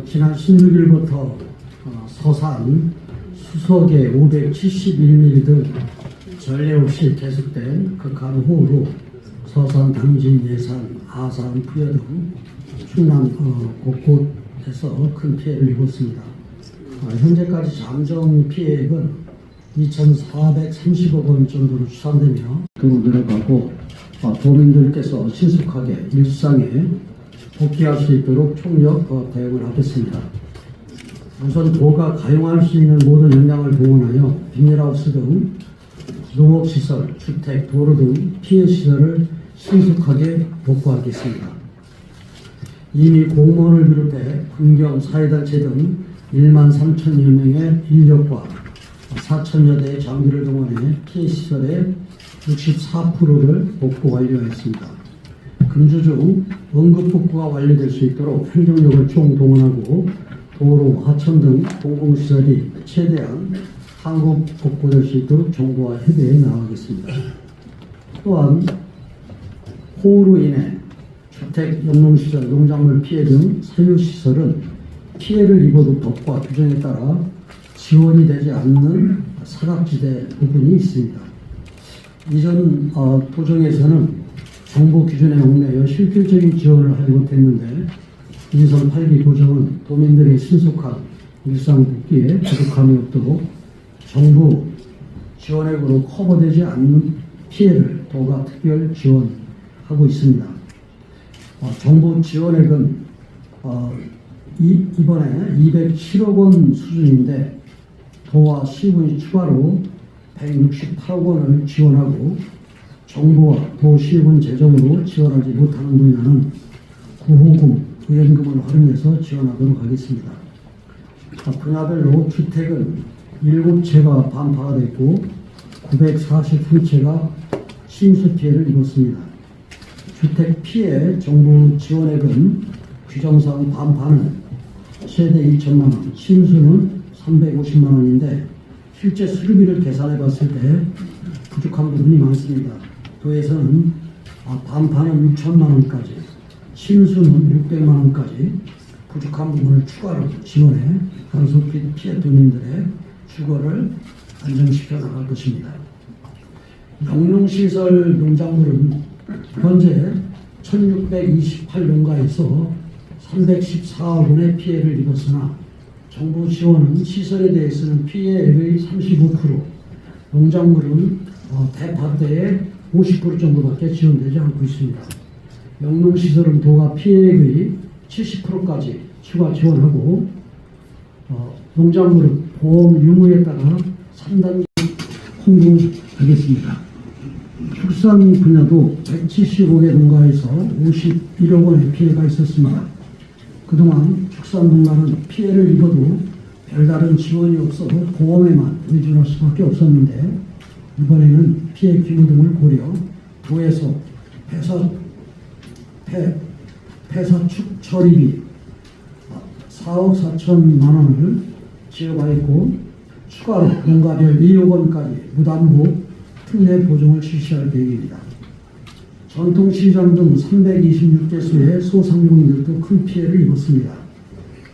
지난 16일부터 서산 수석에 571mm 등 전례 없이 계속된 극한호우로 서산, 당진, 예산, 아산, 부여 등 충남 곳곳에서 큰 피해를 입었습니다. 현재까지 잠정 피해액은 2,430억 원 정도로 추산되며 도로 들어가고 도민들께서 신속하게 일상에 복귀할 수 있도록 총력 대응을 하겠습니다. 우선 도가 가용할 수 있는 모든 역량을 동원하여 비닐하우스 등 농업시설, 주택, 도로 등 피해시설을 신속하게 복구하겠습니다. 이미 공무원을 비롯해 군경, 사회단체 등 1만 3천여 명의 인력과 4천여 대의 장비를 동원해 피해시설의 64%를 복구 완료하였습니다. 금주 중 응급복구가 완료될 수 있도록 행정력을 총동원하고 도로, 하천 등 공공시설이 최대한 한국 복구될 수 있도록 정부와 협의해 나가겠습니다. 또한 호우로 인해 주택, 영농시설, 농작물 피해 등 사유시설은 피해를 입어도 법과 규정에 따라 지원이 되지 않는 사각지대 부분이 있습니다. 이전 도정에서는 정부 기준에 얽매여 실질적인 지원을 하지 못했는데 인선 8기 도정은 도민들의 신속한 일상 복귀에 부족함이 없도록 정부 지원액으로 커버되지 않는 피해를 도가 특별 지원하고 있습니다. 정부 지원액은 이번에 207억 원 수준인데 도와 시군이 추가로 168억 원을 지원하고 정부와 도, 시군 재정으로 지원하지 못하는 분야는 구호금, 부연금을 활용해서 지원하도록 하겠습니다. 분야별로 주택은 7채가 반파가 됐고 943채가 침수 피해를 입었습니다. 주택 피해 정부 지원액은 규정상 반파는 최대 2천만 원, 침수는 350만 원인데 실제 수리비를 계산해 봤을 때 부족한 부분이 많습니다. 도에서는 반파는 6천만 원까지, 침수는 600만 원까지 부족한 부분을 추가로 지원해 강수 피해 도민들의 주거를 안정시켜 나갈 것입니다. 영농시설 농작물은 현재 1628농가에서 314억 원의 피해를 입었으나 정부 지원은 시설에 대해서는 피해액의 35%, 농작물은 대파대의 50% 정도밖에 지원되지 않고 있습니다. 영농시설은 도가 피해액의 70%까지 추가 지원하고 농작물은 보험 유무에 따라 3단계 홍보하겠습니다. 축산 분야도 175개 농가에서 51억 원의 피해가 있었습니다. 그동안 축산 농가는 피해를 입어도 별다른 지원이 없어 보험에만 의존할 수밖에 없었는데 이번에는 피해 규모 등을 고려 도에서 폐사축 처리비 4억 4천만 원을 지급하였고 추가로 농가별 2억 원까지 무담보 특례 보증을 실시할 계획입니다. 전통시장 등 326개소의 소상공인들도 큰 피해를 입었습니다.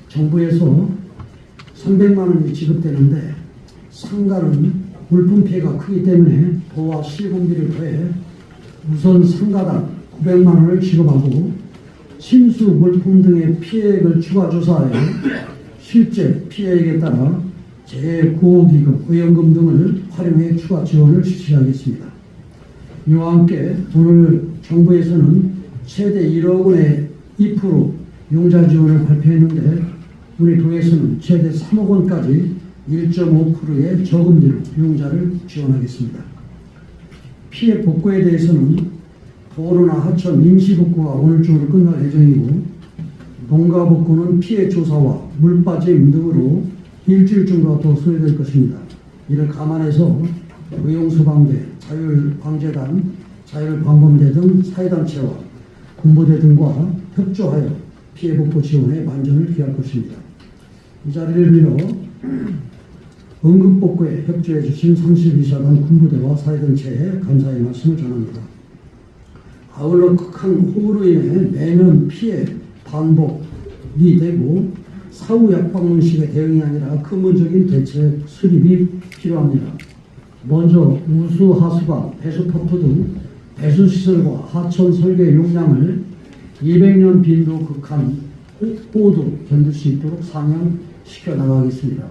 정부에서 300만 원이 지급되는데 상가는 물품 피해가 크기 때문에 도와 시군비를 더해 우선 상가당 900만 원을 지급하고 침수, 물품 등의 피해액을 추가 조사하여 실제 피해액에 따라 재구호기금, 의원금 등을 활용해 추가 지원을 실시하겠습니다. 이와 함께 오늘 정부에서는 최대 1억 원의 2% 융자 지원을 발표했는데 우리 도에서는 최대 3억 원까지 1.5%의 저금리로 융자를 지원하겠습니다. 피해 복구에 대해서는 도로나 하천 임시복구가 오늘 중으로 끝날 예정이고 농가 복구는 피해 조사와 물빠짐 등으로 일주일 정도가 더 소요될 것입니다. 이를 감안해서 의용소방대, 자율방재단, 자율방범대 등 사회단체와 군부대 등과 협조하여 피해 복구 지원에 만전을 기할 것입니다. 이 자리를 빌어 응급복구에 협조해 주신 32사단 군부대와 사회단체에 감사의 말씀을 전합니다. 아울러 극한 호우로 인해 매년 피해 반복이 되고 사후 약방문식의 대응이 아니라 근본적인 대책 수립이 필요합니다. 먼저 우수, 하수관, 배수 펌프 등 배수 시설과 하천 설계 용량을 200년 빈도 극한 호우도 견딜 수 있도록 상향시켜 나가겠습니다.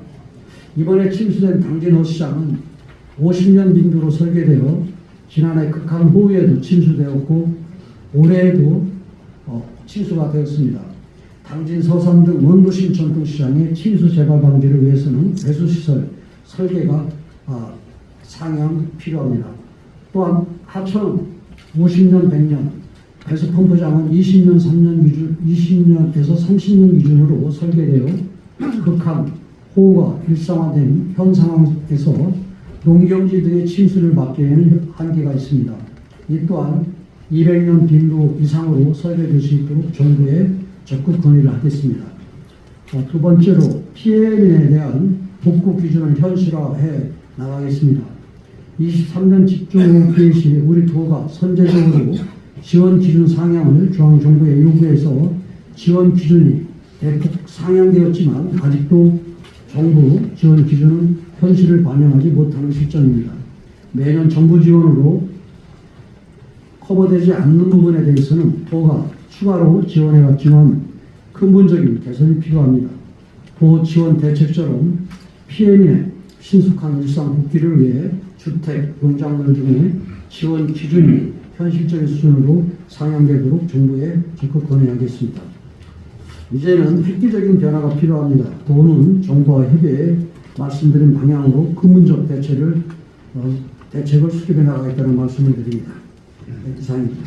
이번에 침수된 당진 호시장은 50년 빈도로 설계되어 지난해 극한 호우에도 침수되었고 올해에도 침수가 되었습니다. 당진 서산 등 원도심 전통시장의 침수 재발 방지를 위해서는 배수시설 설계가 상향 필요합니다. 또한 하천 50년, 100년, 배수 펌프장은 20년, 3년 기준, 20년에서 30년 기준으로 설계되어 극한 호우가 일상화된 현 상황에서 농경지 등의 침수를 막기에는 한계가 있습니다. 이 또한 200년 빈도 이상으로 설계될 수 있도록 정부에 적극 건의를 하겠습니다. 두 번째로 피해인에 대한 복구 기준을 현실화해 나가겠습니다. 23년 집중호우 피해 시 우리 도가 선제적으로 지원 기준 상향을 중앙정부에 요구해서 지원 기준이 대폭 상향되었지만 아직도 정부 지원 기준은 현실을 반영하지 못하는 실정입니다. 매년 정부 지원으로 커버되지 않는 부분에 대해서는 도가 추가로 지원해왔지만 근본적인 개선이 필요합니다. 도 지원 대책처럼 피해민의 신속한 일상 복귀를 위해 주택, 농작물 등의 지원 기준이 현실적인 수준으로 상향되도록 정부에 적극 건의하겠습니다. 이제는 획기적인 변화가 필요합니다. 도는 정부와 협의해 말씀드린 방향으로 근본적 대책을 수립해 나가겠다는 말씀을 드립니다. 이상입니다.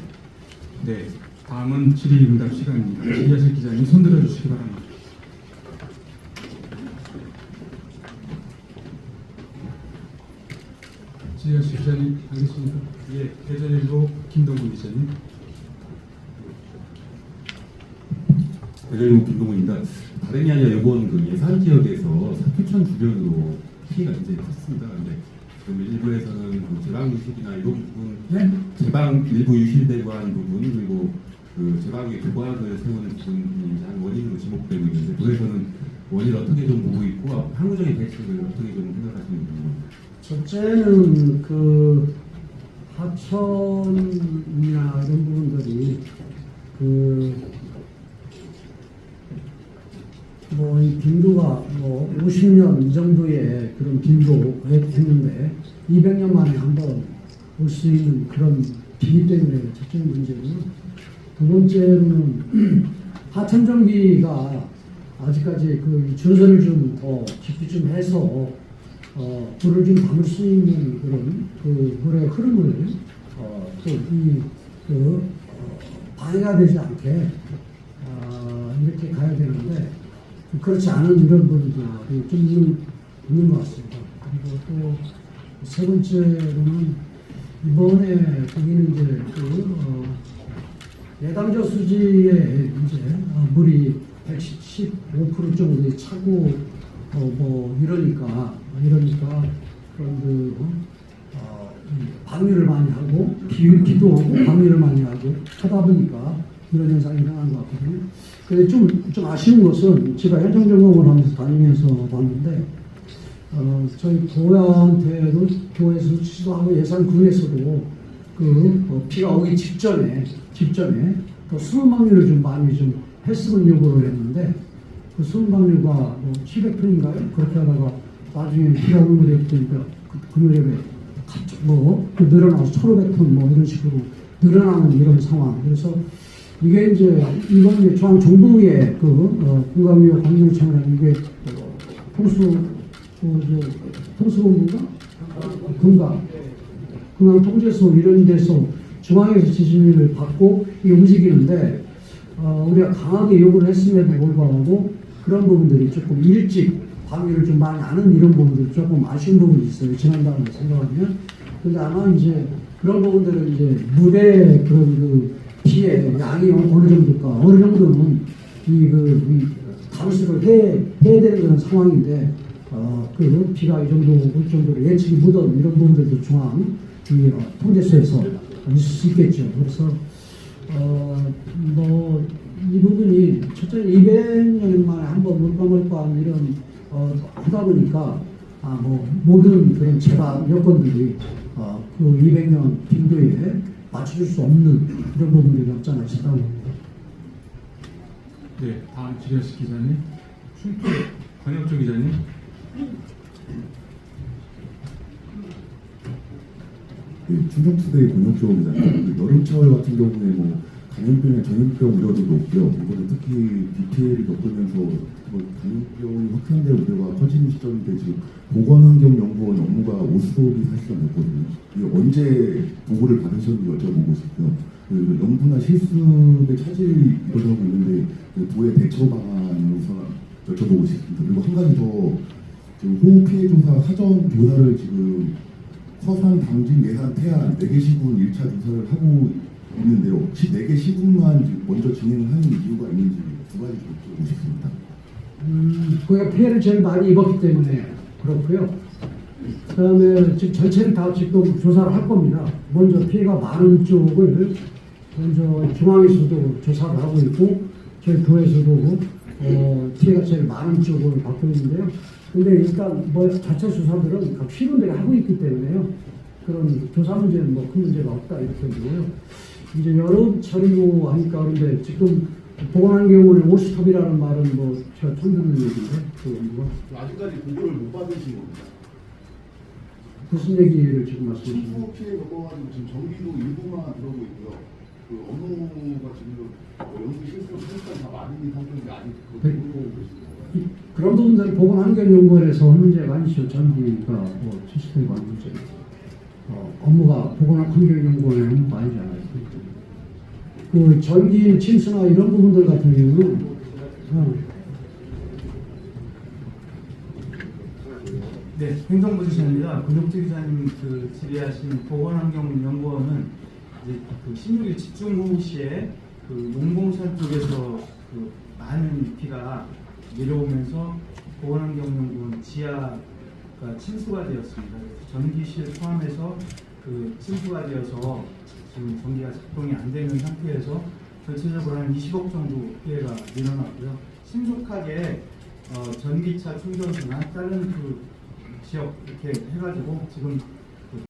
네, 다음은 질의응답 시간입니다. 질의하실 기자님 손 들어주시기 바랍니다. 질의하실 기자님 알겠습니까? 예, 대전일보 김동훈 기자님. 대전일보 김동훈입니다. 다름이 아니라 이번 그 예산 지역에서 사표천 주변으로 피해가 이제 컸습니다. 근데 지금 일부에서는 그 제방 유실이나 이런 부분, 제방 일부 유실되고 한 부분 그리고 그 제방의 교과학을 세우는 부분이 한 원인으로 지목되고 있는데 도에서는 원인을 어떻게 좀 보고 있고 항구적인 대책을 어떻게 좀 생각하시는 부분입니다. 첫째는 그 하천이나 이런 부분들이 이 빈도가 50년 이 정도의 그런 빈도 했는데 200년 만에 한번 올 수 있는 그런 비기 때문에 첫째 문제고, 두 번째는 하천 정비가 아직까지 그 준설을 좀 더 깊이 좀 해서 물을 좀 담을 수 있는 그런 그 물의 흐름을 방해가 되지 않게 이렇게 가야 되는데 그렇지 않은 이런 부분들이 좀 있는 것 같습니다. 그리고 또 세 번째로는 이번에 거기는 이제 예당저 수지에 이제 물이 115% 정도 차고 이러니까 그런 방류를 많이 하고 비도 오고 방류를 많이 하다 보니까 이런 현상이 일어난 것 같거든요. 근데 좀 아쉬운 것은 제가 현장 점검을 하면서 다니면서 봤는데 저희 교회한테도 교회에서 지도하고 예산군에서도 비가 오기 직전에 또 수분 방류를 좀 많이 좀 했으면 요구를 했는데 그 수분 방류가 700톤인가요? 그렇게 하다가 나중에 비가 오는 무렵에 그 무렵에 갑자기 늘어나서 1,500톤 이런 식으로 늘어나는 이런 상황. 그래서 이게 이제 이번 이제 중앙정부의 공감위원 관정청이라는 이게 통수본부가 금강 통제소 이런 데서 중앙에서 지시를 받고 움직이는데 우리가 강하게 요구를 했음에도 불구하고 그런 부분들이 조금 일찍 방류를 좀 많이 안 하는 이런 부분들이 조금 아쉬운 부분이 있어요. 지난달에 생각하면. 근데 아마 이제 그런 부분들은 이제 물의 그런 피해 양이 어느 정도는 이 감수를 해야 되는 그런 상황인데 비가 이 정도 올 정도로 예측이 못한 이런 부분들도 중앙 통제소에서 있을 수 있겠죠. 그래서 이 부분이 첫째 200년 만에 한번 물감을감 이런 하다 보니까 모든 그런 재반 여건들이 그 200년 빈도에 맞춰줄 수 없는 그런 부분들이 없잖아요. 있다고 봅니다. 네, 다음 질의하실 기자님. 춘투 권혁조 기자님. 충청투데이 권혁조 기자님. 여름철 같은 경우에 뭐 감염병이나 전염병 우려도 높고요. 이번에 특히 BPL이 겪으면서 감염병이 확산될 우려가 커지는 시점인데 지금 보건환경연구원 업무가 오스톱이 사실은 없거든요. 이게 언제 보고를 받으셨는지 여쭤보고 싶고요. 그 연구나 실습의 차질이 일어나고 있는데 그 도의 대처 방안으로서 여쭤보고 싶습니다. 그리고 한 가지 더 지금 호흡 피해 조사 사전 조사를 지금 서산, 당진, 예산, 태안 4개 시군 1차 조사를 하고 있는데요. 혹시 4개 시군만 먼저 진행하는 이유가 있는지 두 가지 좀 여쭤보고 싶습니다. 거기가 피해를 제일 많이 입었기 때문에 그렇고요. 그다음에 지금 전체를 다 지금 조사를 할 겁니다. 먼저 피해가 많은 쪽을 먼저 중앙에서도 조사를 하고 있고 저희 도에서도 피해가 제일 많은 쪽을 받고 있는데요. 근데 일단 자체 조사들은 각 시군들이 하고 있기 때문에요. 그런 조사 문제는 큰 문제가 없다 이렇게 보고요. 이제 여름철이고 하니까 그런데 지금 보건환경원의 오스톱이라는 말은 제가 처음 듣는 얘기인데 아직까지 보고를 못 받으신 겁니다. 무슨 얘기를 지금 말씀하시는 거예요? 침수 피해 겪어가지고 지금 전기도 일부만 들어오고 있고요. 그 업무가 지금 연기 실수로 사실상 다 마련인 상태인데 아직 그거 네. 모르고 있습니다. 그런 부분들은 보건환경연구원에서 문제가 아니죠. 전기가 시스템이 많은 문제. 업무가 보건환경연구원의 업무가 아니잖아요. 그 전기 침수나 이런 부분들 같은 경우는 네, 행정부지사입니다. 권혁주 기자님 질의하신 보건환경연구원은 이제 그 16일 집중호우 시에 그 농공산 쪽에서 그 많은 비가 내려오면서 보건환경연구원 지하가 침수가 되었습니다. 전기실 포함해서 그 침수가 되어서 지금 전기가 작동이 안 되는 상태에서 전체적으로 한 20억 정도 피해가 일어났고요. 신속하게 전기차 충전소나 다른 그 지역 이렇게 해가지고 지금